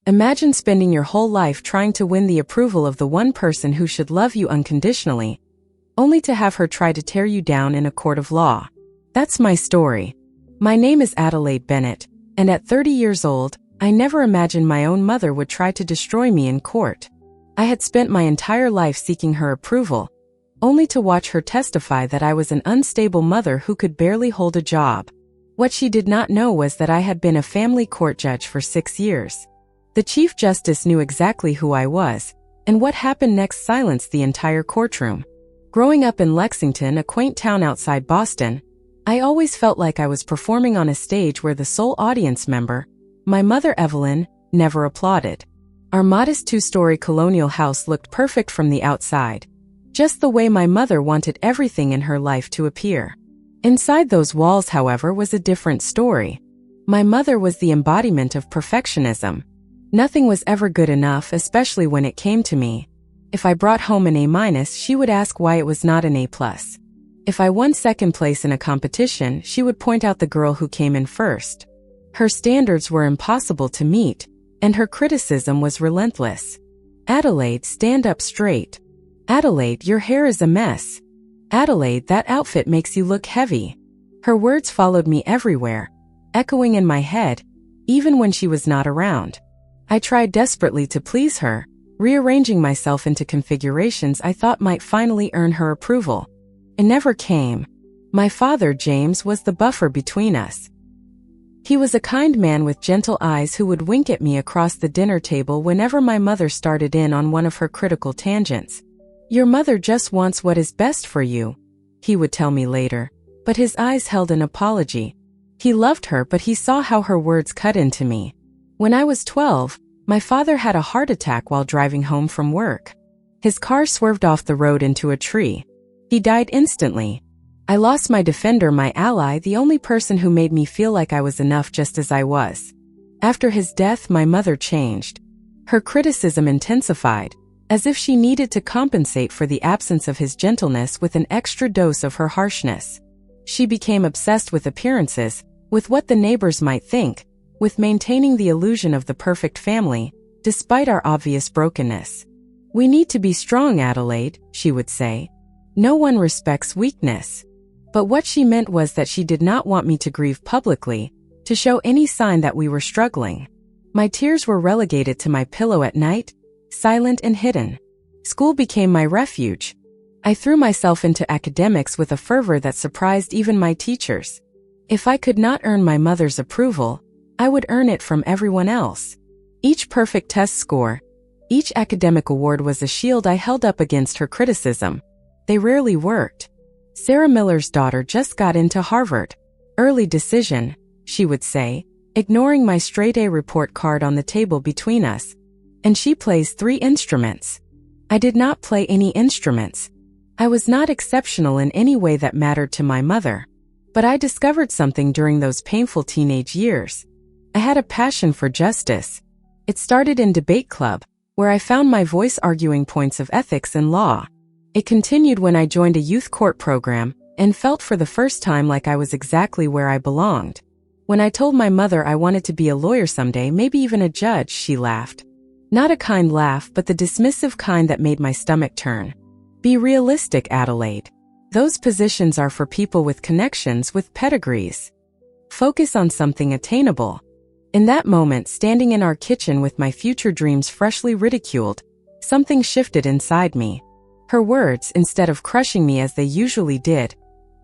Imagine spending your whole life trying to win the approval of the one person who should love you unconditionally, only to have her try to tear you down in a court of law. That's my story. My name is Adelaide Bennett, and at 30 years old, I never imagined my own mother would try to destroy me in court. I had spent my entire life seeking her approval, only to watch her testify that I was an unstable mother who could barely hold a job. What she did not know was that I had been a family court judge for 6 years. The Chief Justice knew exactly who I was, and what happened next silenced the entire courtroom. Growing up in Lexington, a quaint town outside Boston, I always felt like I was performing on a stage where the sole audience member, my mother Evelyn, never applauded. Our modest 2-story colonial house looked perfect from the outside, just the way my mother wanted everything in her life to appear. Inside those walls, however, was a different story. My mother was the embodiment of perfectionism. Nothing was ever good enough, especially when it came to me. If I brought home an A-, she would ask why it was not an A+. If I won second place in a competition, she would point out the girl who came in first. Her standards were impossible to meet, and her criticism was relentless. Adelaide, stand up straight. Adelaide, your hair is a mess. Adelaide, that outfit makes you look heavy. Her words followed me everywhere, echoing in my head, even when she was not around. I tried desperately to please her, rearranging myself into configurations I thought might finally earn her approval. It never came. My father, James, was the buffer between us. He was a kind man with gentle eyes who would wink at me across the dinner table whenever my mother started in on one of her critical tangents. Your mother just wants what is best for you, he would tell me later, but his eyes held an apology. He loved her, but he saw how her words cut into me. When I was 12, my father had a heart attack while driving home from work. His car swerved off the road into a tree. He died instantly. I lost my defender, my ally, the only person who made me feel like I was enough just as I was. After his death, my mother changed. Her criticism intensified, as if she needed to compensate for the absence of his gentleness with an extra dose of her harshness. She became obsessed with appearances, with what the neighbors might think, with maintaining the illusion of the perfect family, despite our obvious brokenness. We need to be strong, Adelaide, she would say. No one respects weakness. But what she meant was that she did not want me to grieve publicly, to show any sign that we were struggling. My tears were relegated to my pillow at night, silent and hidden. School became my refuge. I threw myself into academics with a fervor that surprised even my teachers. If I could not earn my mother's approval, I would earn it from everyone else. Each perfect test score, each academic award was a shield I held up against her criticism. They rarely worked. Sarah Miller's daughter just got into Harvard. Early decision, she would say, ignoring my straight-A report card on the table between us. And she plays 3 instruments. I did not play any instruments. I was not exceptional in any way that mattered to my mother. But I discovered something during those painful teenage years. I had a passion for justice. It started in debate club, where I found my voice arguing points of ethics and law. It continued when I joined a youth court program and felt for the first time like I was exactly where I belonged. When I told my mother I wanted to be a lawyer someday, maybe even a judge, she laughed. Not a kind laugh, but the dismissive kind that made my stomach turn. Be realistic, Adelaide. Those positions are for people with connections, with pedigrees. Focus on something attainable. In that moment, standing in our kitchen with my future dreams freshly ridiculed, something shifted inside me. Her words, instead of crushing me as they usually did,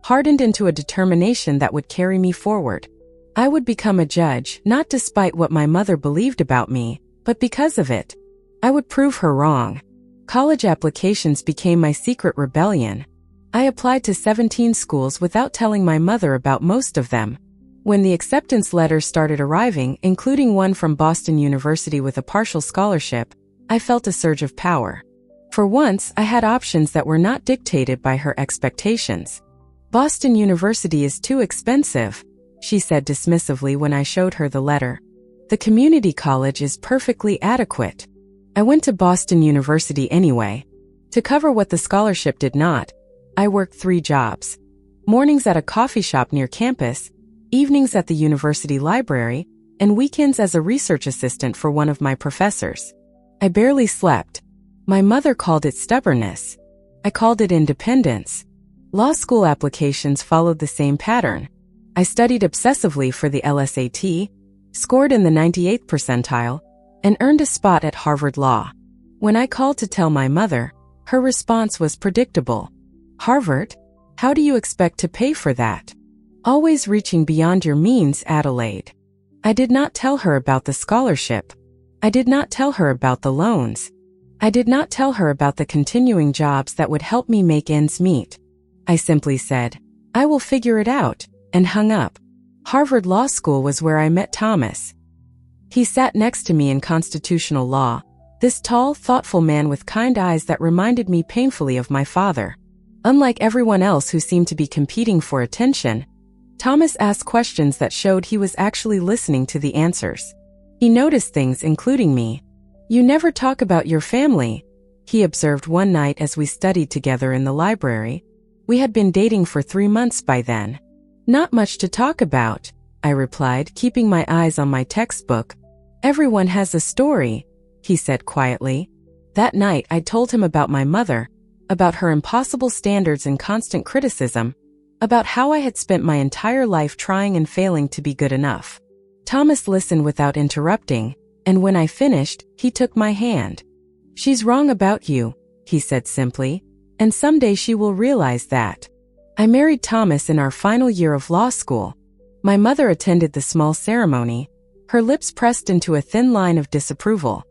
hardened into a determination that would carry me forward. I would become a judge, not despite what my mother believed about me, but because of it. I would prove her wrong. College applications became my secret rebellion. I applied to 17 schools without telling my mother about most of them. When the acceptance letters started arriving, including one from Boston University with a partial scholarship, I felt a surge of power. For once, I had options that were not dictated by her expectations. Boston University is too expensive, she said dismissively when I showed her the letter. The community college is perfectly adequate. I went to Boston University anyway. To cover what the scholarship did not, I worked 3 jobs. Mornings at a coffee shop near campus, evenings at the university library, and weekends as a research assistant for one of my professors. I barely slept. My mother called it stubbornness. I called it independence. Law school applications followed the same pattern. I studied obsessively for the LSAT, scored in the 98th percentile, and earned a spot at Harvard Law. When I called to tell my mother, her response was predictable. Harvard? How do you expect to pay for that? Always reaching beyond your means, Adelaide. I did not tell her about the scholarship. I did not tell her about the loans. I did not tell her about the continuing jobs that would help me make ends meet. I simply said, I will figure it out, and hung up. Harvard Law School was where I met Thomas. He sat next to me in constitutional law, this tall, thoughtful man with kind eyes that reminded me painfully of my father. Unlike everyone else who seemed to be competing for attention, Thomas asked questions that showed he was actually listening to the answers. He noticed things, including me. You never talk about your family, he observed one night as we studied together in the library. We had been dating for 3 months by then. Not much to talk about, I replied, keeping my eyes on my textbook. Everyone has a story, he said quietly. That night I told him about my mother, about her impossible standards and constant criticism, about how I had spent my entire life trying and failing to be good enough. Thomas listened without interrupting, and when I finished, he took my hand. She's wrong about you, he said simply, and someday she will realize that. I married Thomas in our final year of law school. My mother attended the small ceremony, her lips pressed into a thin line of disapproval.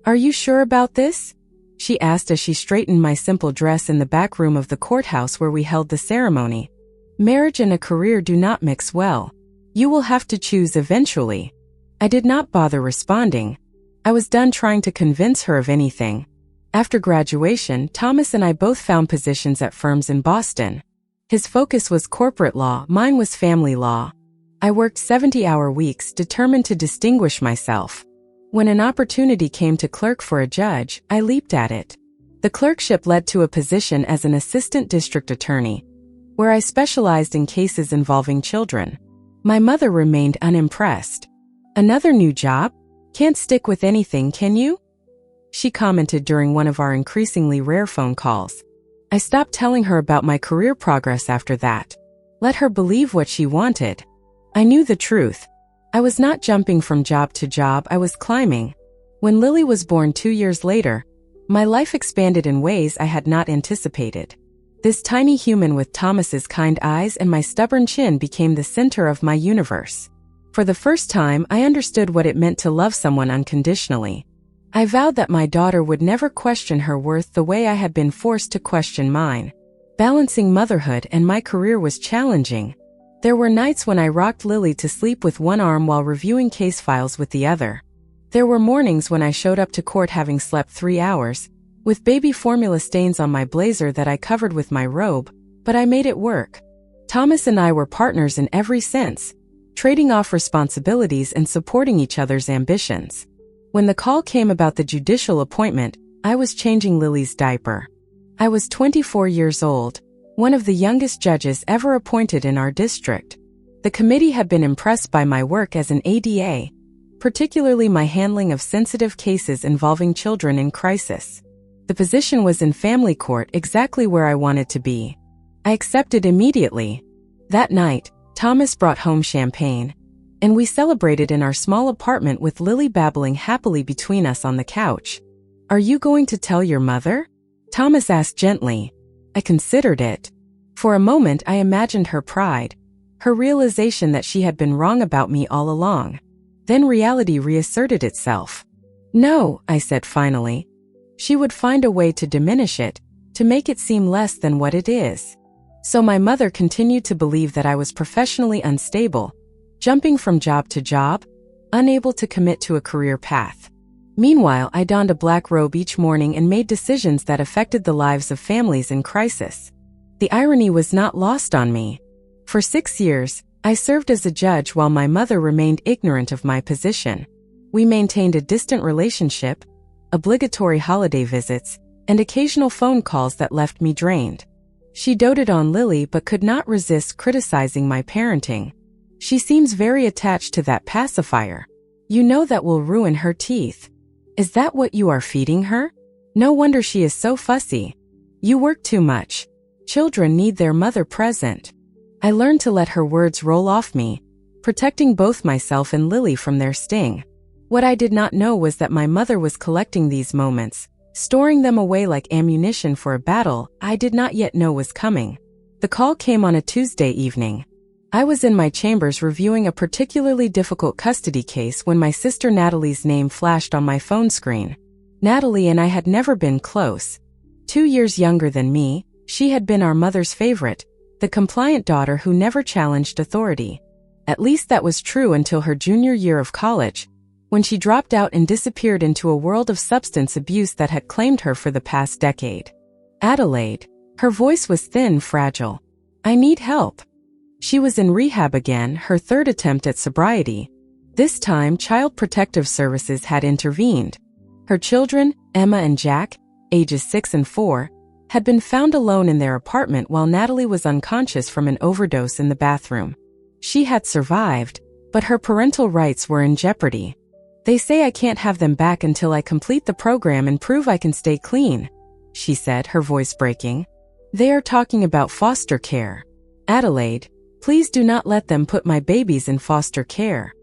Are you sure about this? She asked as she straightened my simple dress in the back room of the courthouse where we held the ceremony. Marriage and a career do not mix well. You will have to choose eventually. I did not bother responding. I was done trying to convince her of anything. After graduation, Thomas and I both found positions at firms in Boston. His focus was corporate law, mine was family law. I worked 70-hour weeks, determined to distinguish myself. When an opportunity came to clerk for a judge, I leaped at it. The clerkship led to a position as an assistant district attorney, where I specialized in cases involving children. My mother remained unimpressed. Another new job? Can't stick with anything, can you? She commented during one of our increasingly rare phone calls. I stopped telling her about my career progress after that. Let her believe what she wanted. I knew the truth. I was not jumping from job to job, I was climbing. When Lily was born 2 years later, my life expanded in ways I had not anticipated. This tiny human with Thomas's kind eyes and my stubborn chin became the center of my universe. For the first time, I understood what it meant to love someone unconditionally. I vowed that my daughter would never question her worth the way I had been forced to question mine. Balancing motherhood and my career was challenging. There were nights when I rocked Lily to sleep with one arm while reviewing case files with the other. There were mornings when I showed up to court having slept 3 hours, with baby formula stains on my blazer that I covered with my robe, but I made it work. Thomas and I were partners in every sense, trading off responsibilities and supporting each other's ambitions. When the call came about the judicial appointment, I was changing Lily's diaper. I was 24 years old, one of the youngest judges ever appointed in our district. The committee had been impressed by my work as an ADA, particularly my handling of sensitive cases involving children in crisis. The position was in family court, exactly where I wanted to be. I accepted immediately. That night, Thomas brought home champagne, and we celebrated in our small apartment with Lily babbling happily between us on the couch. Are you going to tell your mother? Thomas asked gently. I considered it. For a moment I imagined her pride, her realization that she had been wrong about me all along. Then reality reasserted itself. No, I said finally. She would find a way to diminish it, to make it seem less than what it is. So my mother continued to believe that I was professionally unstable, jumping from job to job, unable to commit to a career path. Meanwhile, I donned a black robe each morning and made decisions that affected the lives of families in crisis. The irony was not lost on me. For 6 years, I served as a judge while my mother remained ignorant of my position. We maintained a distant relationship, obligatory holiday visits, and occasional phone calls that left me drained. She doted on Lily but could not resist criticizing my parenting. She seems very attached to that pacifier. You know that will ruin her teeth. Is that what you are feeding her? No wonder she is so fussy. You work too much. Children need their mother present. I learned to let her words roll off me, protecting both myself and Lily from their sting. What I did not know was that my mother was collecting these moments, storing them away like ammunition for a battle I did not yet know was coming. The call came on a Tuesday evening. I was in my chambers reviewing a particularly difficult custody case when my sister Natalie's name flashed on my phone screen. Natalie and I had never been close. 2 years younger than me, she had been our mother's favorite, the compliant daughter who never challenged authority. At least that was true until her junior year of college, when she dropped out and disappeared into a world of substance abuse that had claimed her for the past decade. Adelaide. Her voice was thin, fragile. I need help. She was in rehab again, her third attempt at sobriety. This time, Child Protective Services had intervened. Her children, Emma and Jack, ages 6 and 4, had been found alone in their apartment while Natalie was unconscious from an overdose in the bathroom. She had survived, but her parental rights were in jeopardy. They say I can't have them back until I complete the program and prove I can stay clean, she said, her voice breaking. They are talking about foster care. Adelaide, please do not let them put my babies in foster care.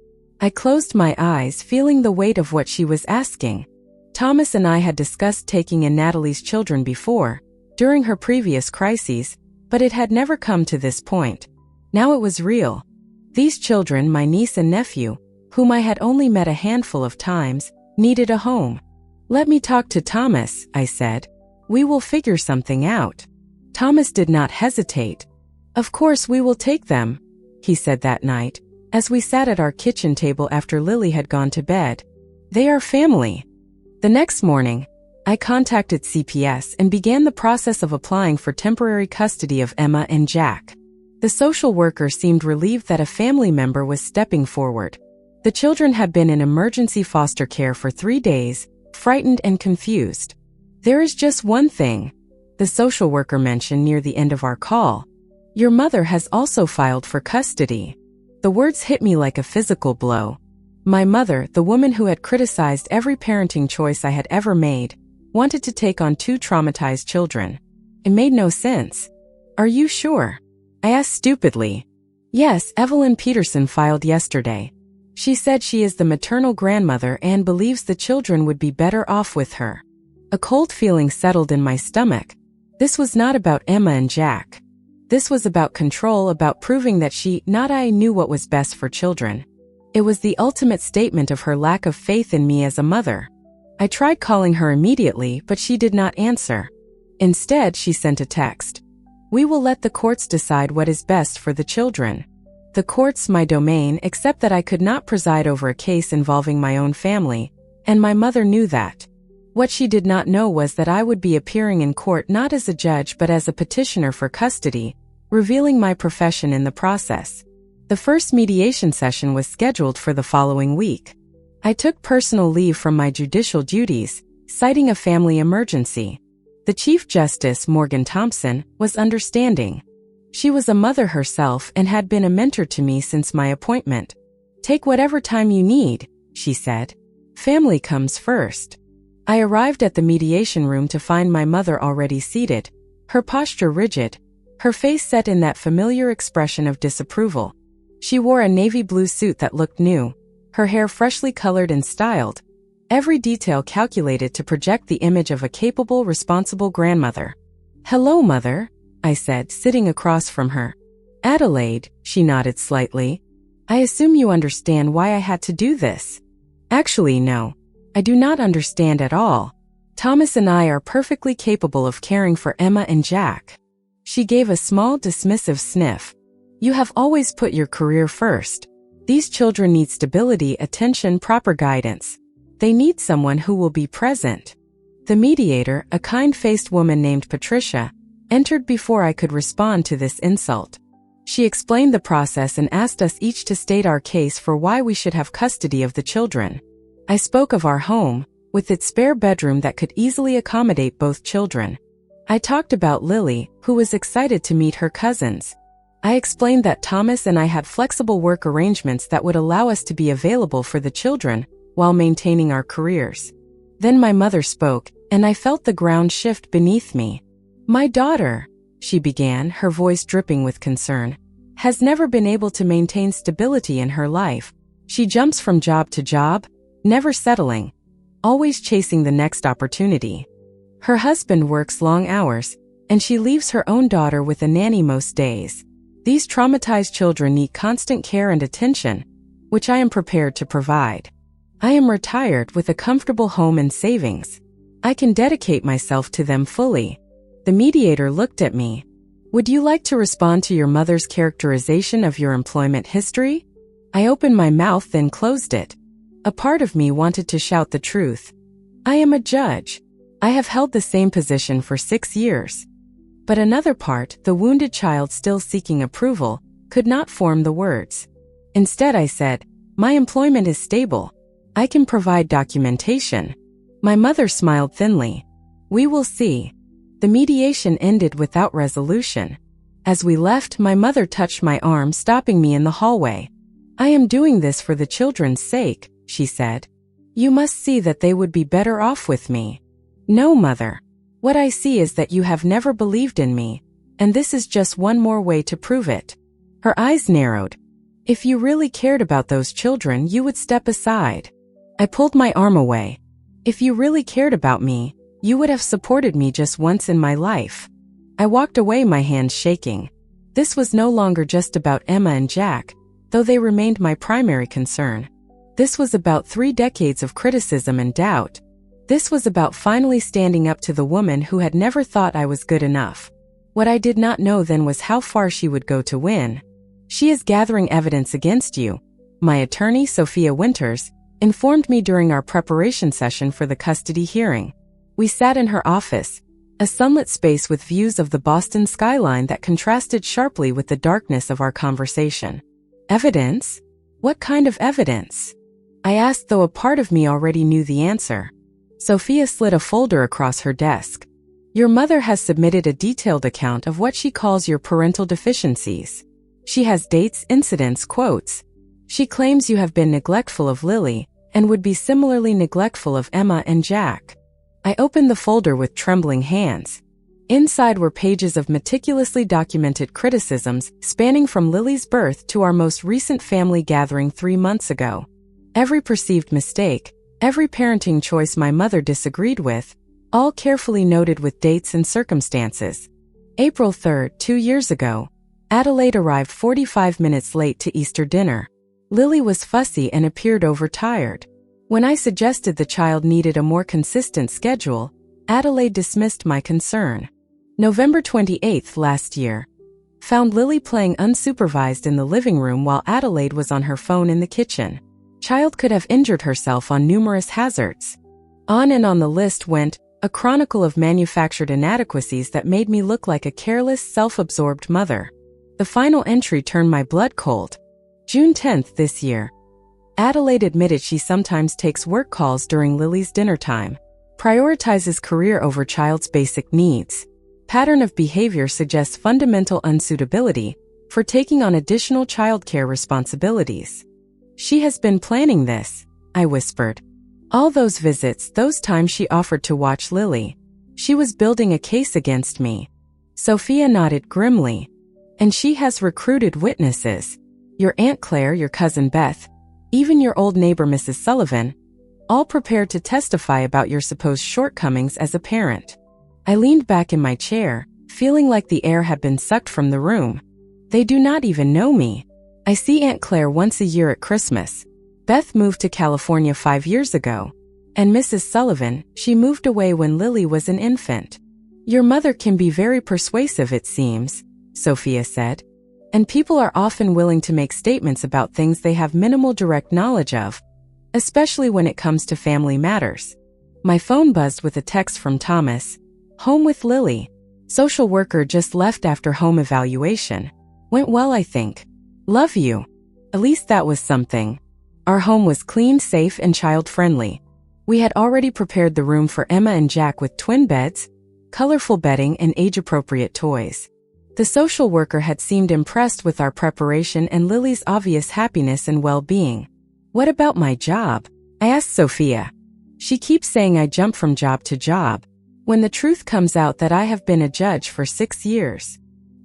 I closed my eyes, feeling the weight of what she was asking. Thomas and I had discussed taking in Natalie's children before, during her previous crises, but it had never come to this point. Now it was real. These children, my niece and nephew, whom I had only met a handful of times, needed a home. Let me talk to Thomas, I said. We will figure something out. Thomas did not hesitate. Of course we will take them, he said that night, as we sat at our kitchen table after Lily had gone to bed. They are family. The next morning, I contacted CPS and began the process of applying for temporary custody of Emma and Jack. The social worker seemed relieved that a family member was stepping forward. The children had been in emergency foster care for 3 days, frightened and confused. There is just one thing, the social worker mentioned near the end of our call. Your mother has also filed for custody. The words hit me like a physical blow. My mother, the woman who had criticized every parenting choice I had ever made, wanted to take on 2 traumatized children. It made no sense. Are you sure? I asked stupidly. Yes, Evelyn Peterson filed yesterday. She said she is the maternal grandmother and believes the children would be better off with her. A cold feeling settled in my stomach. This was not about Emma and Jack. This was about control, about proving that she, not I, knew what was best for children. It was the ultimate statement of her lack of faith in me as a mother. I tried calling her immediately, but she did not answer. Instead, she sent a text. We will let the courts decide what is best for the children. The courts, my domain, except that I could not preside over a case involving my own family, and my mother knew that. What she did not know was that I would be appearing in court not as a judge but as a petitioner for custody, revealing my profession in the process. The first mediation session was scheduled for the following week. I took personal leave from my judicial duties, citing a family emergency. The Chief Justice, Morgan Thompson, was understanding. She was a mother herself and had been a mentor to me since my appointment. Take whatever time you need, she said. Family comes first. I arrived at the mediation room to find my mother already seated, her posture rigid, her face set in that familiar expression of disapproval. She wore a navy blue suit that looked new, her hair freshly colored and styled, every detail calculated to project the image of a capable, responsible grandmother. Hello, Mother, I said, sitting across from her. Adelaide, she nodded slightly. I assume you understand why I had to do this. Actually, no. I do not understand at all. Thomas and I are perfectly capable of caring for Emma and Jack. She gave a small, dismissive sniff. You have always put your career first. These children need stability, attention, proper guidance. They need someone who will be present. The mediator, a kind-faced woman named Patricia, entered before I could respond to this insult. She explained the process and asked us each to state our case for why we should have custody of the children. I spoke of our home, with its spare bedroom that could easily accommodate both children. I talked about Lily, who was excited to meet her cousins. I explained that Thomas and I had flexible work arrangements that would allow us to be available for the children while maintaining our careers. Then my mother spoke, and I felt the ground shift beneath me. My daughter, she began, her voice dripping with concern, has never been able to maintain stability in her life. She jumps from job to job, never settling, always chasing the next opportunity. Her husband works long hours, and she leaves her own daughter with a nanny most days. These traumatized children need constant care and attention, which I am prepared to provide. I am retired with a comfortable home and savings. I can dedicate myself to them fully. The mediator looked at me. Would you like to respond to your mother's characterization of your employment history? I opened my mouth then closed it. A part of me wanted to shout the truth. I am a judge. I have held the same position for 6 years. But another part, the wounded child still seeking approval, could not form the words. Instead I said, my employment is stable. I can provide documentation. My mother smiled thinly. We will see. The mediation ended without resolution. As we left, my mother touched my arm, stopping me in the hallway. I am doing this for the children's sake, she said. You must see that they would be better off with me. No, mother. What I see is that you have never believed in me, and this is just one more way to prove it. Her eyes narrowed. If you really cared about those children, you would step aside. I pulled my arm away. If you really cared about me, you would have supported me just once in my life. I walked away, my hands shaking. This was no longer just about Emma and Jack, though they remained my primary concern. This was about 3 decades of criticism and doubt. This was about finally standing up to the woman who had never thought I was good enough. What I did not know then was how far she would go to win. She is gathering evidence against you, my attorney, Sophia Winters, informed me during our preparation session for the custody hearing. We sat in her office, a sunlit space with views of the Boston skyline that contrasted sharply with the darkness of our conversation. Evidence? What kind of evidence? I asked, though a part of me already knew the answer. Sophia slid a folder across her desk. Your mother has submitted a detailed account of what she calls your parental deficiencies. She has dates, incidents, quotes. She claims you have been neglectful of Lily and would be similarly neglectful of Emma and Jack. I opened the folder with trembling hands. Inside were pages of meticulously documented criticisms spanning from Lily's birth to our most recent family gathering 3 months ago. Every perceived mistake, every parenting choice my mother disagreed with, all carefully noted with dates and circumstances. April 3rd, 2 years ago. Adelaide arrived 45 minutes late to Easter dinner. Lily was fussy and appeared overtired. When I suggested the child needed a more consistent schedule, Adelaide dismissed my concern. November 28th last year. Found Lily playing unsupervised in the living room while Adelaide was on her phone in the kitchen. Child could have injured herself on numerous hazards. On and on the list went, a chronicle of manufactured inadequacies that made me look like a careless, self-absorbed mother. The final entry turned my blood cold. June 10th this year. Adelaide admitted she sometimes takes work calls during Lily's dinner time. Prioritizes career over child's basic needs. Pattern of behavior suggests fundamental unsuitability for taking on additional childcare responsibilities. She has been planning this, I whispered. All those visits, those times she offered to watch Lily. She was building a case against me. Sophia nodded grimly. And she has recruited witnesses. Your Aunt Claire, your cousin Beth, even your old neighbor Mrs. Sullivan, all prepared to testify about your supposed shortcomings as a parent. I leaned back in my chair, feeling like the air had been sucked from the room. They do not even know me. I see Aunt Claire once a year at Christmas. Beth moved to California 5 years ago. And Mrs. Sullivan, she moved away when Lily was an infant. Your mother can be very persuasive, it seems, Sophia said. And people are often willing to make statements about things they have minimal direct knowledge of, especially when it comes to family matters. My phone buzzed with a text from Thomas. Home with Lily. Social worker just left after home evaluation. Went well, I think. Love you. At least that was something. Our home was clean, safe, and child-friendly. We had already prepared the room for Emma and Jack with twin beds, colorful bedding, and age-appropriate toys. The social worker had seemed impressed with our preparation and Lily's obvious happiness and well-being. "What about my job?" I asked Sophia. "She keeps saying I jump from job to job, when the truth comes out that I have been a judge for 6 years."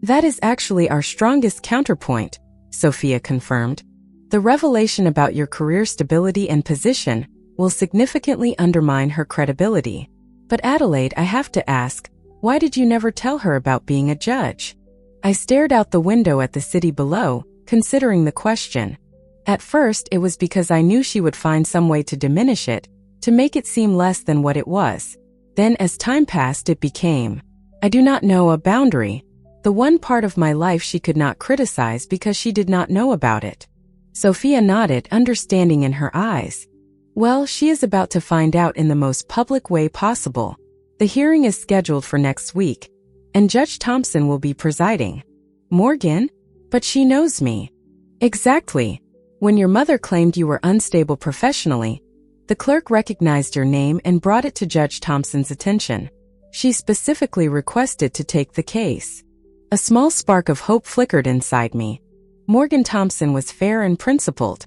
"That is actually our strongest counterpoint," Sophia confirmed. "The revelation about your career stability and position will significantly undermine her credibility." "But Adelaide, I have to ask, why did you never tell her about being a judge?" I stared out the window at the city below, considering the question. At first, it was because I knew she would find some way to diminish it, to make it seem less than what it was. Then, as time passed, it became, I do not know, a boundary. The one part of my life she could not criticize because she did not know about it. Sophia nodded, understanding in her eyes. "Well, she is about to find out in the most public way possible. The hearing is scheduled for next week, and Judge Thompson will be presiding." "Morgan? But she knows me." "Exactly. When your mother claimed you were unstable professionally, the clerk recognized your name and brought it to Judge Thompson's attention. She specifically requested to take the case." A small spark of hope flickered inside me. Morgan Thompson was fair and principled.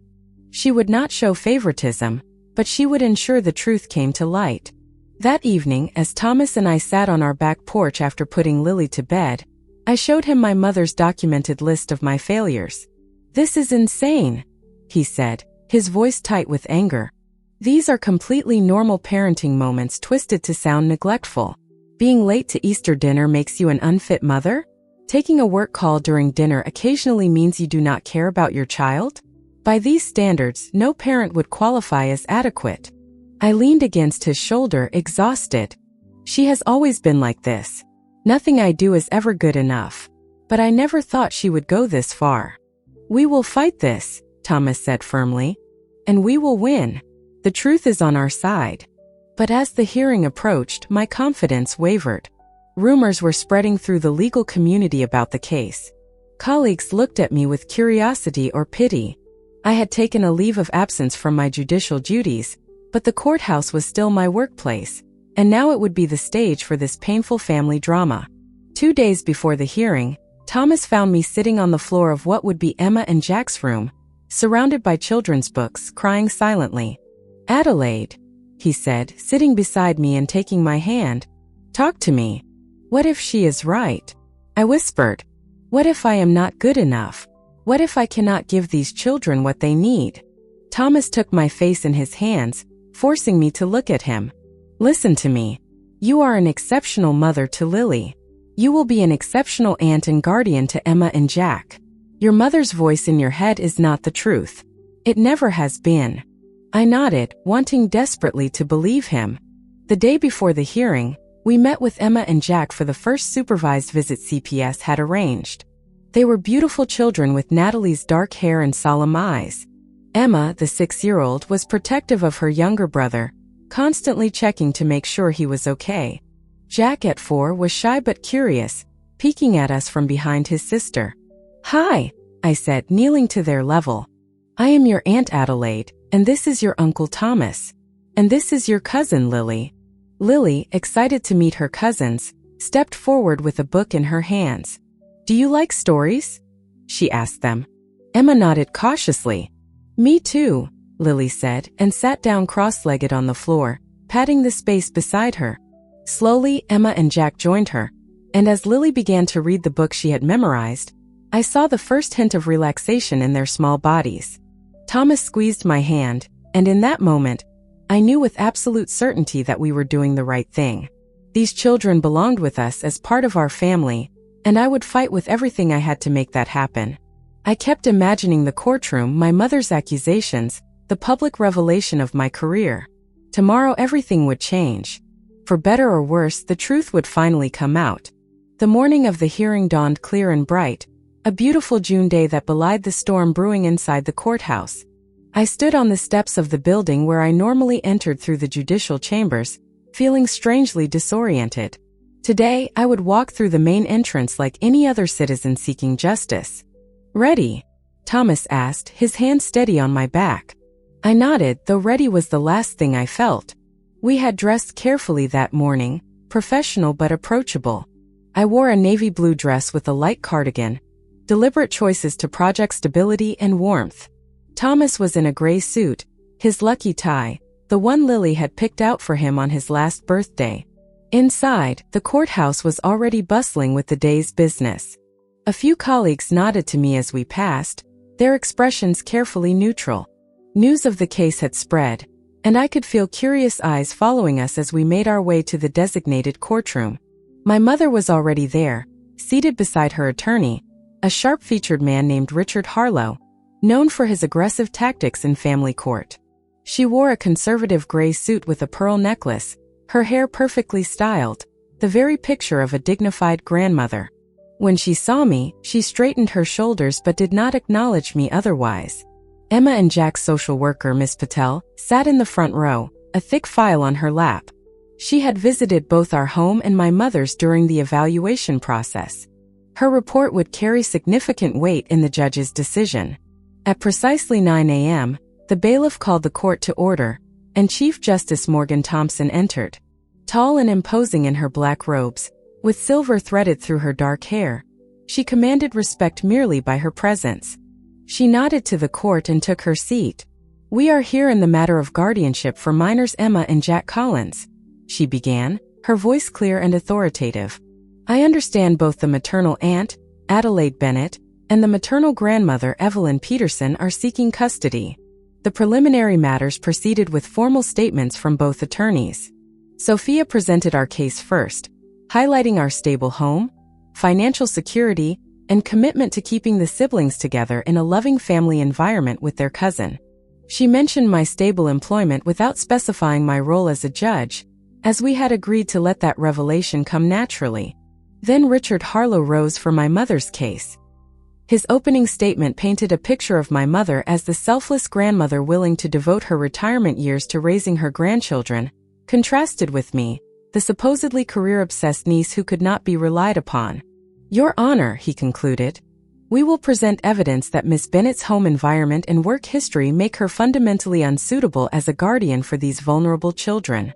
She would not show favoritism, but she would ensure the truth came to light. That evening, as Thomas and I sat on our back porch after putting Lily to bed, I showed him my mother's documented list of my failures. "This is insane," he said, his voice tight with anger. "These are completely normal parenting moments twisted to sound neglectful. Being late to Easter dinner makes you an unfit mother? Taking a work call during dinner occasionally means you do not care about your child? By these standards, no parent would qualify as adequate." I leaned against his shoulder, exhausted. "She has always been like this. Nothing I do is ever good enough. But I never thought she would go this far." "We will fight this," Thomas said firmly. "And we will win. The truth is on our side." But as the hearing approached, my confidence wavered. Rumors were spreading through the legal community about the case. Colleagues looked at me with curiosity or pity. I had taken a leave of absence from my judicial duties, but the courthouse was still my workplace, and now it would be the stage for this painful family drama. 2 days before the hearing, Thomas found me sitting on the floor of what would be Emma and Jack's room, surrounded by children's books, crying silently. "Adelaide," he said, sitting beside me and taking my hand. "Talk to me. What if she is right?" I whispered. "What if I am not good enough? What if I cannot give these children what they need?" Thomas took my face in his hands, forcing me to look at him. "Listen to me. You are an exceptional mother to Lily. You will be an exceptional aunt and guardian to Emma and Jack. Your mother's voice in your head is not the truth. It never has been." I nodded, wanting desperately to believe him. The day before the hearing, we met with Emma and Jack for the first supervised visit CPS had arranged. They were beautiful children with Natalie's dark hair and solemn eyes. Emma, the 6-year-old, was protective of her younger brother, constantly checking to make sure he was okay. Jack, at 4, was shy but curious, peeking at us from behind his sister. "Hi," I said, kneeling to their level. "I am your Aunt Adelaide, and this is your Uncle Thomas. And this is your cousin Lily." Lily, excited to meet her cousins, stepped forward with a book in her hands. "Do you like stories?" she asked them. Emma nodded cautiously. "Me too," Lily said, and sat down cross-legged on the floor, patting the space beside her. Slowly, Emma and Jack joined her, and as Lily began to read the book she had memorized, I saw the first hint of relaxation in their small bodies. Thomas squeezed my hand, and in that moment, I knew with absolute certainty that we were doing the right thing. These children belonged with us as part of our family, and I would fight with everything I had to make that happen. I kept imagining the courtroom, my mother's accusations, the public revelation of my career. Tomorrow everything would change. For better or worse, the truth would finally come out. The morning of the hearing dawned clear and bright, a beautiful June day that belied the storm brewing inside the courthouse. I stood on the steps of the building where I normally entered through the judicial chambers, feeling strangely disoriented. Today, I would walk through the main entrance like any other citizen seeking justice. "Ready?" Thomas asked, his hand steady on my back. I nodded, though ready was the last thing I felt. We had dressed carefully that morning, professional but approachable. I wore a navy blue dress with a light cardigan, deliberate choices to project stability and warmth. Thomas was in a gray suit, his lucky tie, the one Lily had picked out for him on his last birthday. Inside, the courthouse was already bustling with the day's business. A few colleagues nodded to me as we passed, their expressions carefully neutral. News of the case had spread, and I could feel curious eyes following us as we made our way to the designated courtroom. My mother was already there, seated beside her attorney, a sharp-featured man named Richard Harlow, known for his aggressive tactics in family court. She wore a conservative gray suit with a pearl necklace, her hair perfectly styled, the very picture of a dignified grandmother. When she saw me, she straightened her shoulders but did not acknowledge me otherwise. Emma and Jack's social worker, Miss Patel, sat in the front row, a thick file on her lap. She had visited both our home and my mother's during the evaluation process. Her report would carry significant weight in the judge's decision. At precisely 9 a.m., the bailiff called the court to order, and Chief Justice Morgan Thompson entered. Tall and imposing in her black robes, with silver threaded through her dark hair, she commanded respect merely by her presence. She nodded to the court and took her seat. "We are here in the matter of guardianship for minors Emma and Jack Collins," she began, her voice clear and authoritative. "I understand both the maternal aunt, Adelaide Bennett, and the maternal grandmother, Evelyn Peterson, are seeking custody." The preliminary matters proceeded with formal statements from both attorneys. Sophia presented our case first, highlighting our stable home, financial security, and commitment to keeping the siblings together in a loving family environment with their cousin. She mentioned my stable employment without specifying my role as a judge, as we had agreed to let that revelation come naturally. Then Richard Harlow rose for my mother's case. His opening statement painted a picture of my mother as the selfless grandmother willing to devote her retirement years to raising her grandchildren, contrasted with me, the supposedly career-obsessed niece who could not be relied upon. "Your Honor," he concluded, "we will present evidence that Miss Bennett's home environment and work history make her fundamentally unsuitable as a guardian for these vulnerable children."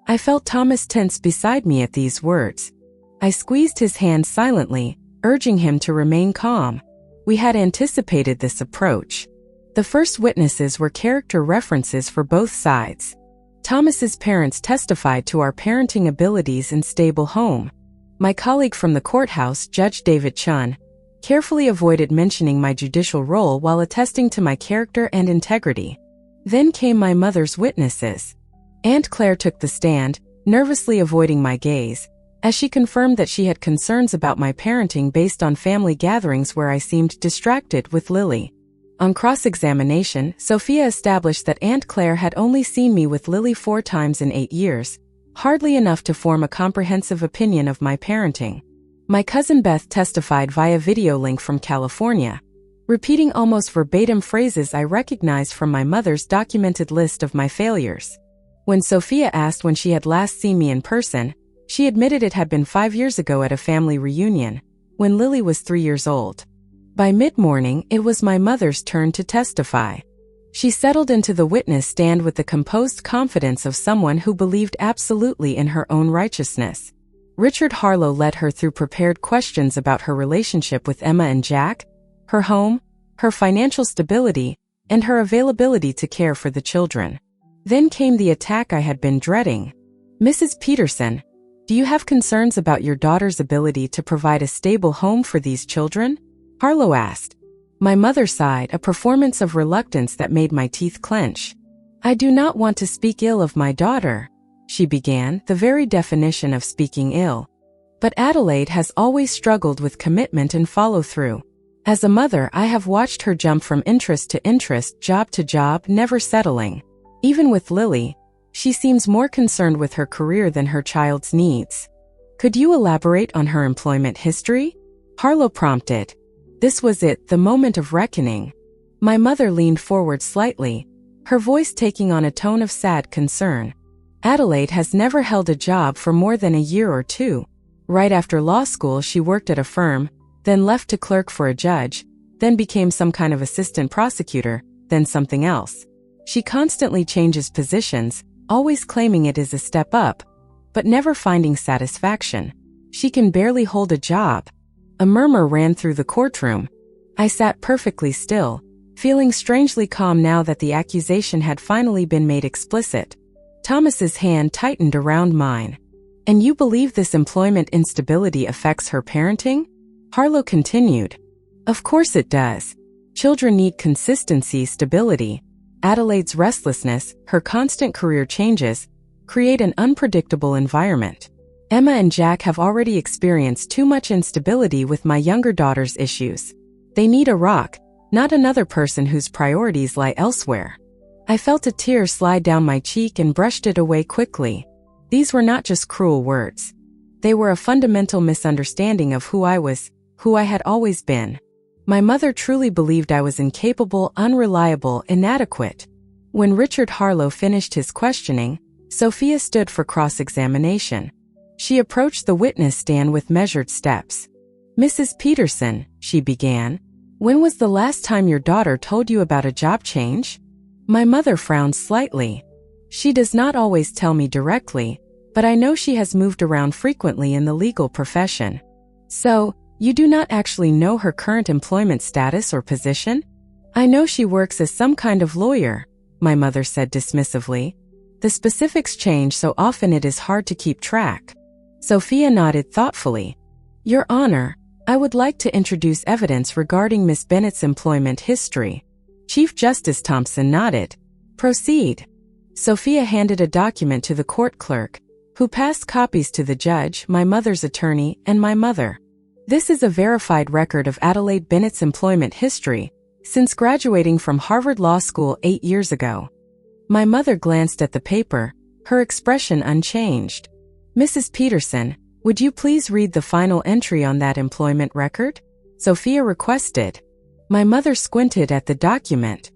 I felt Thomas tense beside me at these words. I squeezed his hand silently, urging him to remain calm. We had anticipated this approach. The first witnesses were character references for both sides. Thomas's parents testified to our parenting abilities and stable home. My colleague from the courthouse, Judge David Chun, carefully avoided mentioning my judicial role while attesting to my character and integrity. Then came my mother's witnesses. Aunt Claire took the stand, nervously avoiding my gaze, as she confirmed that she had concerns about my parenting based on family gatherings where I seemed distracted with Lily. On cross-examination, Sophia established that Aunt Claire had only seen me with Lily 4 times in 8 years, hardly enough to form a comprehensive opinion of my parenting. My cousin Beth testified via video link from California, repeating almost verbatim phrases I recognized from my mother's documented list of my failures. When Sophia asked when she had last seen me in person, she admitted it had been 5 years ago at a family reunion, when Lily was 3 years old. By mid-morning, it was my mother's turn to testify. She settled into the witness stand with the composed confidence of someone who believed absolutely in her own righteousness. Richard Harlow led her through prepared questions about her relationship with Emma and Jack, her home, her financial stability, and her availability to care for the children. Then came the attack I had been dreading. "Mrs. Peterson, do you have concerns about your daughter's ability to provide a stable home for these children?" Harlow asked. My mother sighed, a performance of reluctance that made my teeth clench. "I do not want to speak ill of my daughter," she began, the very definition of speaking ill. "But Adelaide has always struggled with commitment and follow-through. As a mother, I have watched her jump from interest to interest, job to job, never settling. Even with Lily, she seems more concerned with her career than her child's needs. Could you elaborate on her employment history?" Harlow prompted. This was it, the moment of reckoning. My mother leaned forward slightly, her voice taking on a tone of sad concern. "Adelaide has never held a job for more than a year or 2. Right after law school, she worked at a firm, then left to clerk for a judge, then became some kind of assistant prosecutor, then something else. She constantly changes positions, always claiming it is a step up, but never finding satisfaction. She can barely hold a job. A murmur ran through the courtroom. I sat perfectly still, feeling strangely calm now that the accusation had finally been made explicit. Thomas's hand tightened around mine. "And you believe this employment instability affects her parenting?" Harlow continued. "Of course it does. Children need consistency, stability. Adelaide's restlessness, her constant career changes, create an unpredictable environment. Emma and Jack have already experienced too much instability with my younger daughter's issues. They need a rock, not another person whose priorities lie elsewhere." I felt a tear slide down my cheek and brushed it away quickly. These were not just cruel words. They were a fundamental misunderstanding of who I was, who I had always been. My mother truly believed I was incapable, unreliable, inadequate. When Richard Harlow finished his questioning, Sophia stood for cross-examination. She approached the witness stand with measured steps. "Mrs. Peterson," she began, "when was the last time your daughter told you about a job change?" My mother frowned slightly. "She does not always tell me directly, but I know she has moved around frequently in the legal profession." "So, you do not actually know her current employment status or position?" "I know she works as some kind of lawyer," my mother said dismissively. "The specifics change so often it is hard to keep track." Sophia nodded thoughtfully. "Your Honor, I would like to introduce evidence regarding Miss Bennett's employment history." Chief Justice Thompson nodded. "Proceed." Sophia handed a document to the court clerk, who passed copies to the judge, my mother's attorney, and my mother. "This is a verified record of Adelaide Bennett's employment history, since graduating from Harvard Law School 8 years ago." My mother glanced at the paper, her expression unchanged. "Mrs. Peterson, would you please read the final entry on that employment record?" Sophia requested. My mother squinted at the document.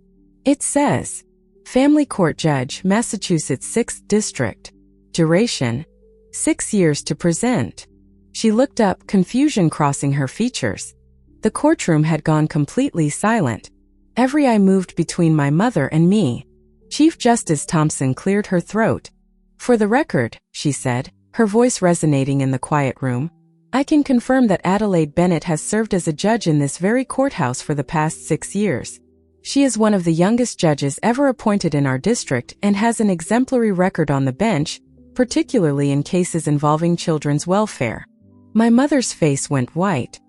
It says, "Family Court Judge, Massachusetts 6th District. Duration, 6 years to present." She looked up, confusion crossing her features. The courtroom had gone completely silent. Every eye moved between my mother and me. Chief Justice Thompson cleared her throat. "For the record," she said, her voice resonating in the quiet room, "I can confirm that Adelaide Bennett has served as a judge in this very courthouse for the past 6 years. She is one of the youngest judges ever appointed in our district and has an exemplary record on the bench, particularly in cases involving children's welfare." My mother's face went white.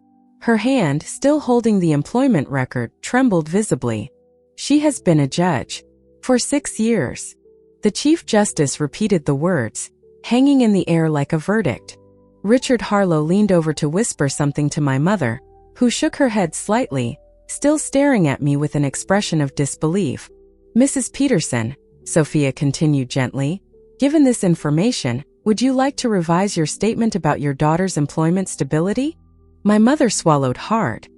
Her hand, still holding the employment record, trembled visibly. "She has been a judge for 6 years." The Chief Justice repeated the words, hanging in the air like a verdict. Richard Harlow leaned over to whisper something to my mother, who shook her head slightly, still staring at me with an expression of disbelief. "Mrs. Peterson," Sophia continued gently, "given this information, would you like to revise your statement about your daughter's employment stability?" My mother swallowed hard.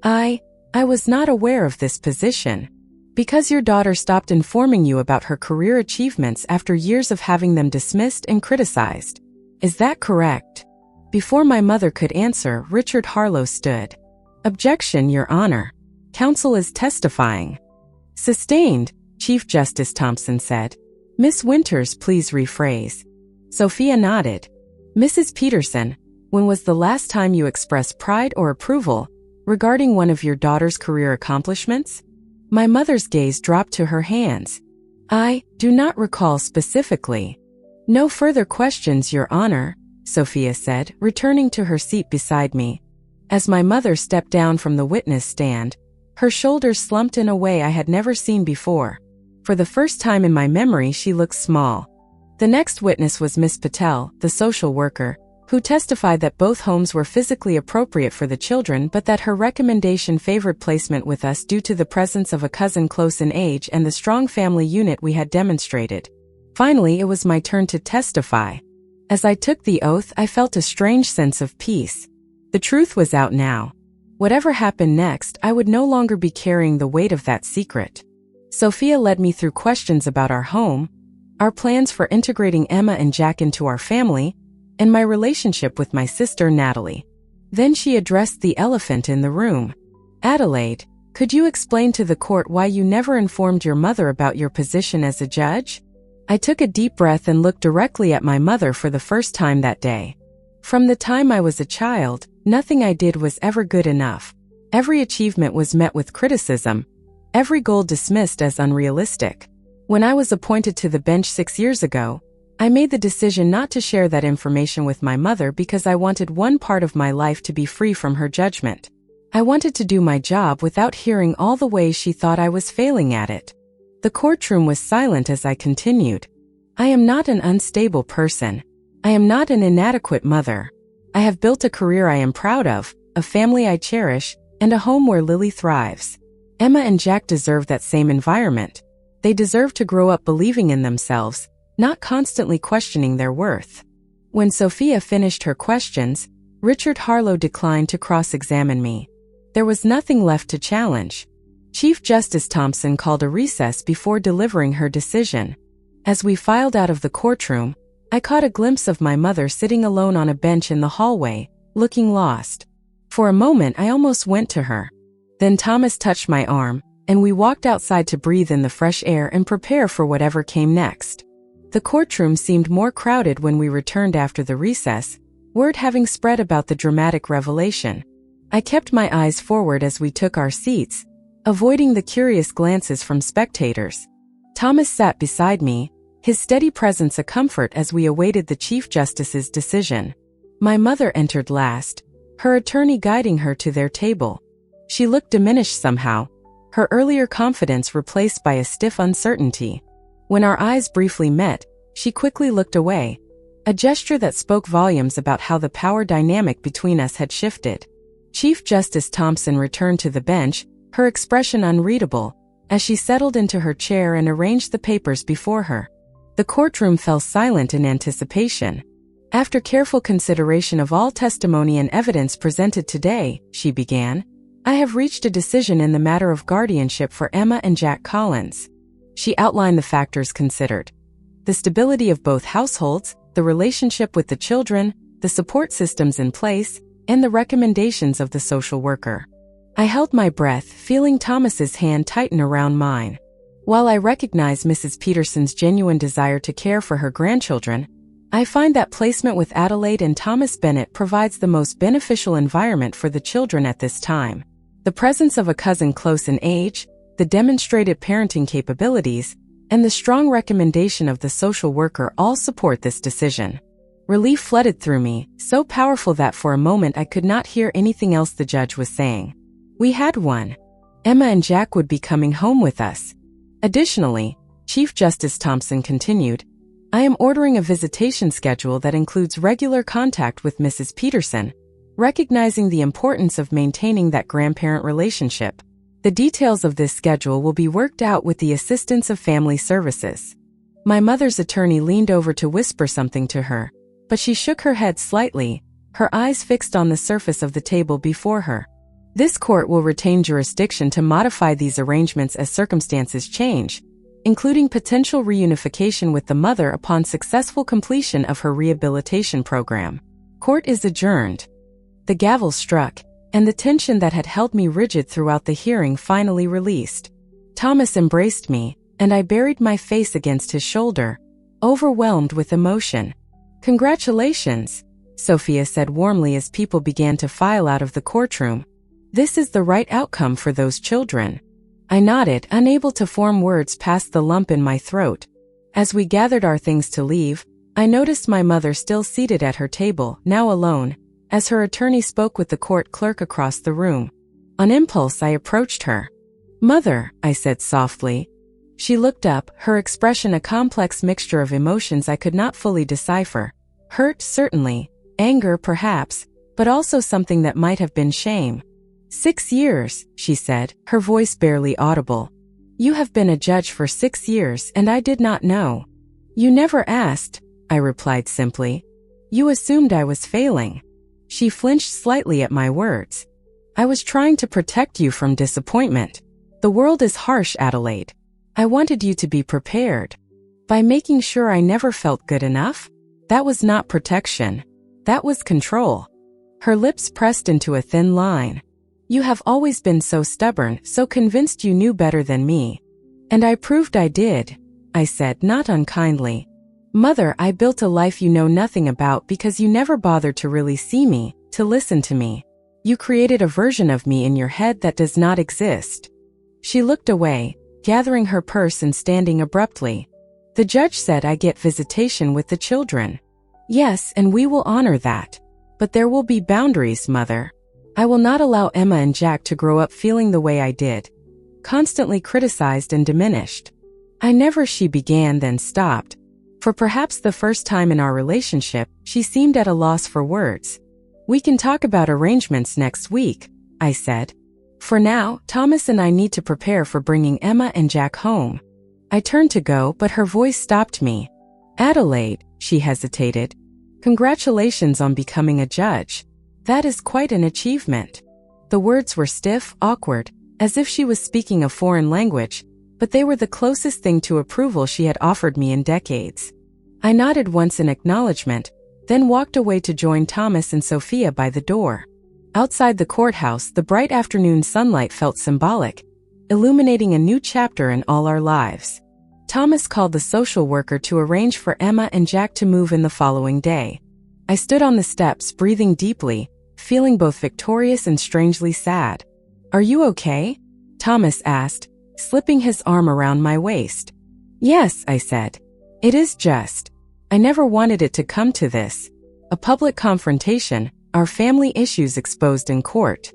I was not aware of this position." "Because your daughter stopped informing you about her career achievements after years of having them dismissed and criticized. Is that correct?" Before my mother could answer, Richard Harlow stood. "Objection, Your Honor. Counsel is testifying." "Sustained," Chief Justice Thompson said. "Miss Winters, please rephrase." Sophia nodded. "Mrs. Peterson, when was the last time you expressed pride or approval regarding one of your daughter's career accomplishments?" My mother's gaze dropped to her hands. "I do not recall specifically." "No further questions, Your Honor," Sophia said, returning to her seat beside me. As my mother stepped down from the witness stand, her shoulders slumped in a way I had never seen before. For the first time in my memory, she looked small. The next witness was Miss Patel, the social worker, who testified that both homes were physically appropriate for the children but that her recommendation favored placement with us due to the presence of a cousin close in age and the strong family unit we had demonstrated. Finally, it was my turn to testify. As I took the oath, I felt a strange sense of peace. The truth was out now. Whatever happened next, I would no longer be carrying the weight of that secret. Sophia led me through questions about our home, our plans for integrating Emma and Jack into our family, and my relationship with my sister Natalie. Then she addressed the elephant in the room. "Adelaide, could you explain to the court why you never informed your mother about your position as a judge?" I took a deep breath and looked directly at my mother for the first time that day. From the time I was a child, nothing I did was ever good enough. Every achievement was met with criticism, every goal dismissed as unrealistic. When I was appointed to the bench 6 years ago, I made the decision not to share that information with my mother because I wanted one part of my life to be free from her judgment. I wanted to do my job without hearing all the ways she thought I was failing at it. The courtroom was silent as I continued. I am not an unstable person. I am not an inadequate mother. I have built a career I am proud of, a family I cherish, and a home where Lily thrives. Emma and Jack deserve that same environment. They deserve to grow up believing in themselves, not constantly questioning their worth. When Sophia finished her questions, Richard Harlow declined to cross-examine me. There was nothing left to challenge. Chief Justice Thompson called a recess before delivering her decision. As we filed out of the courtroom, I caught a glimpse of my mother sitting alone on a bench in the hallway, looking lost. For a moment I almost went to her. Then Thomas touched my arm, and we walked outside to breathe in the fresh air and prepare for whatever came next. The courtroom seemed more crowded when we returned after the recess, word having spread about the dramatic revelation. I kept my eyes forward as we took our seats, avoiding the curious glances from spectators. Thomas sat beside me, his steady presence a comfort as we awaited the Chief Justice's decision. My mother entered last, her attorney guiding her to their table. She looked diminished somehow, her earlier confidence replaced by a stiff uncertainty. When our eyes briefly met, she quickly looked away, a gesture that spoke volumes about how the power dynamic between us had shifted. Chief Justice Thompson returned to the bench, her expression unreadable, as she settled into her chair and arranged the papers before her. The courtroom fell silent in anticipation. After careful consideration of all testimony and evidence presented today, she began, I have reached a decision in the matter of guardianship for Emma and Jack Collins. She outlined the factors considered. The stability of both households, the relationship with the children, the support systems in place, and the recommendations of the social worker. I held my breath, feeling Thomas's hand tighten around mine. While I recognize Mrs. Peterson's genuine desire to care for her grandchildren, I find that placement with Adelaide and Thomas Bennett provides the most beneficial environment for the children at this time. The presence of a cousin close in age, the demonstrated parenting capabilities, and the strong recommendation of the social worker all support this decision. Relief flooded through me, so powerful that for a moment I could not hear anything else the judge was saying. We had won. Emma and Jack would be coming home with us. Additionally, Chief Justice Thompson continued, I am ordering a visitation schedule that includes regular contact with Mrs. Peterson, recognizing the importance of maintaining that grandparent relationship. The details of this schedule will be worked out with the assistance of family services. My mother's attorney leaned over to whisper something to her, but she shook her head slightly, her eyes fixed on the surface of the table before her. This court will retain jurisdiction to modify these arrangements as circumstances change, including potential reunification with the mother upon successful completion of her rehabilitation program. Court is adjourned. The gavel struck, and the tension that had held me rigid throughout the hearing finally released. Thomas embraced me, and I buried my face against his shoulder, overwhelmed with emotion. Congratulations, Sophia said warmly as people began to file out of the courtroom. This is the right outcome for those children. I nodded, unable to form words past the lump in my throat. As we gathered our things to leave, I noticed my mother still seated at her table, now alone, as her attorney spoke with the court clerk across the room. On impulse, I approached her. Mother, I said softly. She looked up, her expression a complex mixture of emotions I could not fully decipher. Hurt, certainly, anger, perhaps, but also something that might have been shame. 6 years, she said, her voice barely audible. You have been a judge for 6 years and I did not know. You never asked, I replied simply. You assumed I was failing. She flinched slightly at my words. I was trying to protect you from disappointment. The world is harsh, Adelaide. I wanted you to be prepared. By making sure I never felt good enough? That was not protection. That was control. Her lips pressed into a thin line. You have always been so stubborn, so convinced you knew better than me. And I proved I did, I said, not unkindly. Mother, I built a life you know nothing about because you never bothered to really see me, to listen to me. You created a version of me in your head that does not exist. She looked away, gathering her purse and standing abruptly. The judge said I get visitation with the children. Yes, and we will honor that. But there will be boundaries, Mother. I will not allow Emma and Jack to grow up feeling the way I did. Constantly criticized and diminished. I never, she began, then stopped. For perhaps the first time in our relationship, she seemed at a loss for words. We can talk about arrangements next week, I said. For now, Thomas and I need to prepare for bringing Emma and Jack home. I turned to go, but her voice stopped me. Adelaide, she hesitated. Congratulations on becoming a judge. That is quite an achievement. The words were stiff, awkward, as if she was speaking a foreign language, but they were the closest thing to approval she had offered me in decades. I nodded once in acknowledgement, then walked away to join Thomas and Sophia by the door. Outside the courthouse, the bright afternoon sunlight felt symbolic, illuminating a new chapter in all our lives. Thomas called the social worker to arrange for Emma and Jack to move in the following day. I stood on the steps, breathing deeply, feeling both victorious and strangely sad. Are you okay? Thomas asked, slipping his arm around my waist. Yes, I said. It is just. I never wanted it to come to this. A public confrontation, our family issues exposed in court.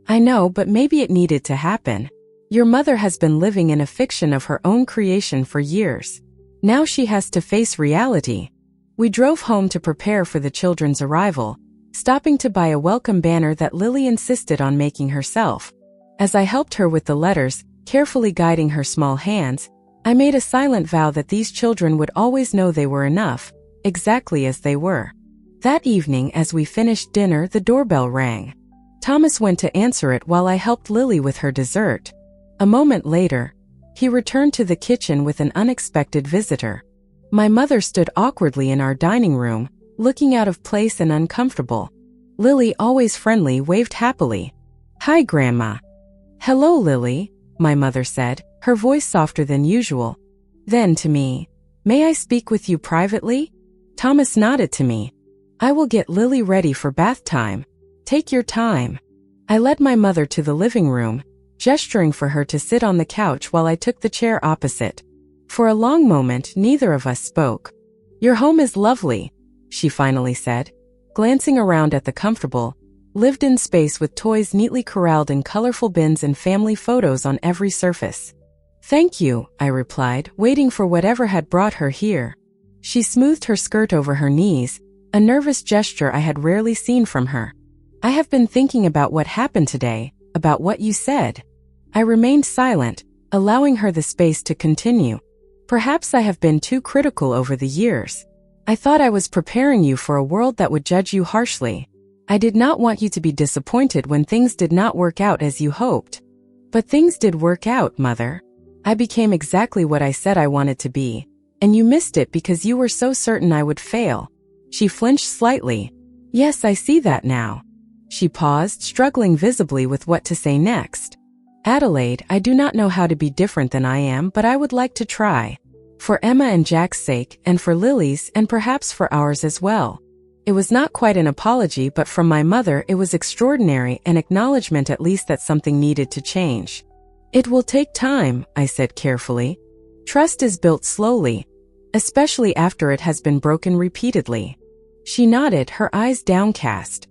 I know, but maybe it needed to happen. Your mother has been living in a fiction of her own creation for years. Now she has to face reality. We drove home to prepare for the children's arrival, stopping to buy a welcome banner that Lily insisted on making herself. As I helped her with the letters, carefully guiding her small hands, I made a silent vow that these children would always know they were enough, exactly as they were. That evening, as we finished dinner, the doorbell rang. Thomas went to answer it while I helped Lily with her dessert. A moment later, he returned to the kitchen with an unexpected visitor. My mother stood awkwardly in our dining room, looking out of place and uncomfortable. Lily, always friendly, waved happily. Hi, Grandma. Hello, Lily, my mother said, her voice softer than usual. Then to me, may I speak with you privately? Thomas nodded to me. I will get Lily ready for bath time. Take your time. I led my mother to the living room, gesturing for her to sit on the couch while I took the chair opposite. For a long moment, neither of us spoke. Your home is lovely, she finally said, glancing around at the comfortable, lived-in space with toys neatly corralled in colorful bins and family photos on every surface. Thank you, I replied, waiting for whatever had brought her here. She smoothed her skirt over her knees, a nervous gesture I had rarely seen from her. I have been thinking about what happened today, about what you said. I remained silent, allowing her the space to continue. Perhaps I have been too critical over the years. I thought I was preparing you for a world that would judge you harshly. I did not want you to be disappointed when things did not work out as you hoped. But things did work out, Mother. I became exactly what I said I wanted to be, and you missed it because you were so certain I would fail. She flinched slightly. Yes, I see that now. She paused, struggling visibly with what to say next. Adelaide, I do not know how to be different than I am, but I would like to try. For Emma and Jack's sake, and for Lily's, and perhaps for ours as well. It was not quite an apology, but from my mother it was extraordinary, an acknowledgement at least that something needed to change. It will take time, I said carefully. Trust is built slowly, especially after it has been broken repeatedly. She nodded, her eyes downcast.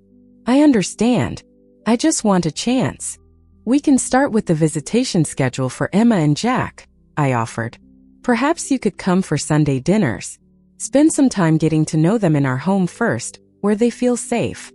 I understand. I just want a chance. We can start with the visitation schedule for Emma and Jack, I offered. Perhaps you could come for Sunday dinners. Spend some time getting to know them in our home first, where they feel safe.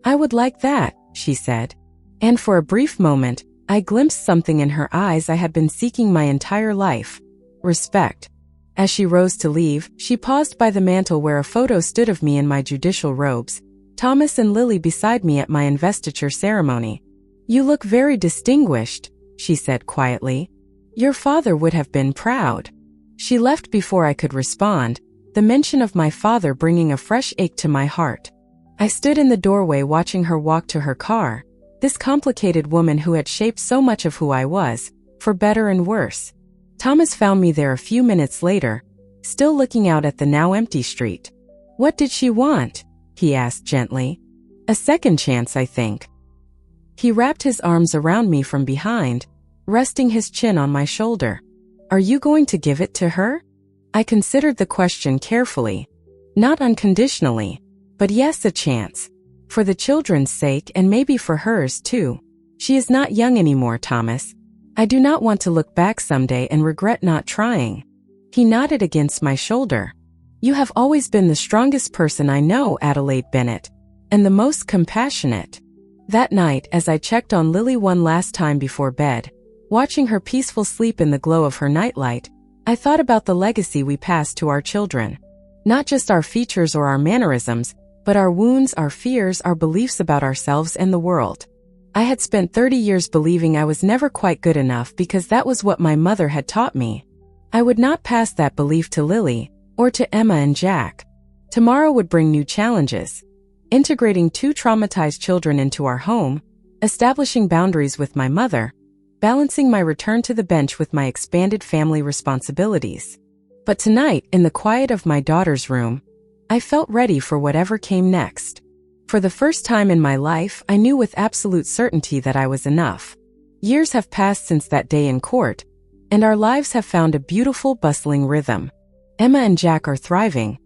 I would like that, she said. And for a brief moment, I glimpsed something in her eyes I had been seeking my entire life. Respect. As she rose to leave, she paused by the mantel where a photo stood of me in my judicial robes, Thomas and Lily beside me at my investiture ceremony. You look very distinguished, she said quietly. Your father would have been proud. She left before I could respond, the mention of my father bringing a fresh ache to my heart. I stood in the doorway watching her walk to her car, this complicated woman who had shaped so much of who I was, for better and worse. Thomas found me there a few minutes later, still looking out at the now empty street. "What did she want?" he asked gently. "A second chance, I think." He wrapped his arms around me from behind, resting his chin on my shoulder. "Are you going to give it to her?" I considered the question carefully. Not unconditionally, but yes, a chance. For the children's sake and maybe for hers too. She is not young anymore, Thomas. I do not want to look back someday and regret not trying. He nodded against my shoulder. "You have always been the strongest person I know, Adelaide Bennett, and the most compassionate." That night, as I checked on Lily one last time before bed, watching her peaceful sleep in the glow of her nightlight, I thought about the legacy we pass to our children. Not just our features or our mannerisms, but our wounds, our fears, our beliefs about ourselves and the world. I had spent 30 years believing I was never quite good enough because that was what my mother had taught me. I would not pass that belief to Lily, or to Emma and Jack. Tomorrow would bring new challenges. Integrating 2 traumatized children into our home, establishing boundaries with my mother, balancing my return to the bench with my expanded family responsibilities. But tonight, in the quiet of my daughter's room, I felt ready for whatever came next. For the first time in my life, I knew with absolute certainty that I was enough. Years have passed since that day in court, and our lives have found a beautiful, bustling rhythm. Emma and Jack are thriving,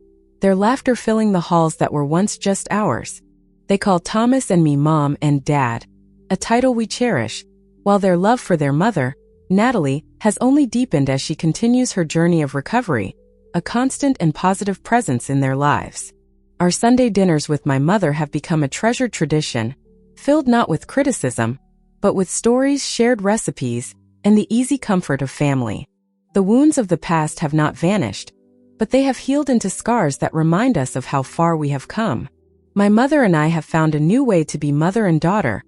their laughter filling the halls that were once just ours. They call Thomas and me Mom and Dad, a title we cherish, while their love for their mother, Natalie, has only deepened as she continues her journey of recovery, a constant and positive presence in their lives. Our Sunday dinners with my mother have become a treasured tradition, filled not with criticism, but with stories, shared recipes, and the easy comfort of family. The wounds of the past have not vanished, but they have healed into scars that remind us of how far we have come. My mother and I have found a new way to be mother and daughter,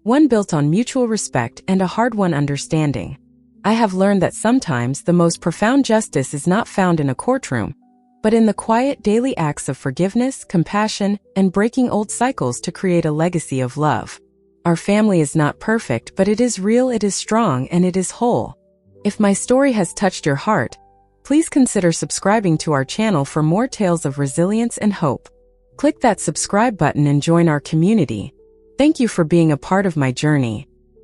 one built on mutual respect and a hard-won understanding. I have learned that sometimes the most profound justice is not found in a courtroom, but in the quiet daily acts of forgiveness, compassion, and breaking old cycles to create a legacy of love. Our family is not perfect, but it is real, it is strong, and it is whole. If my story has touched your heart, please consider subscribing to our channel for more tales of resilience and hope. Click that subscribe button and join our community. Thank you for being a part of my journey.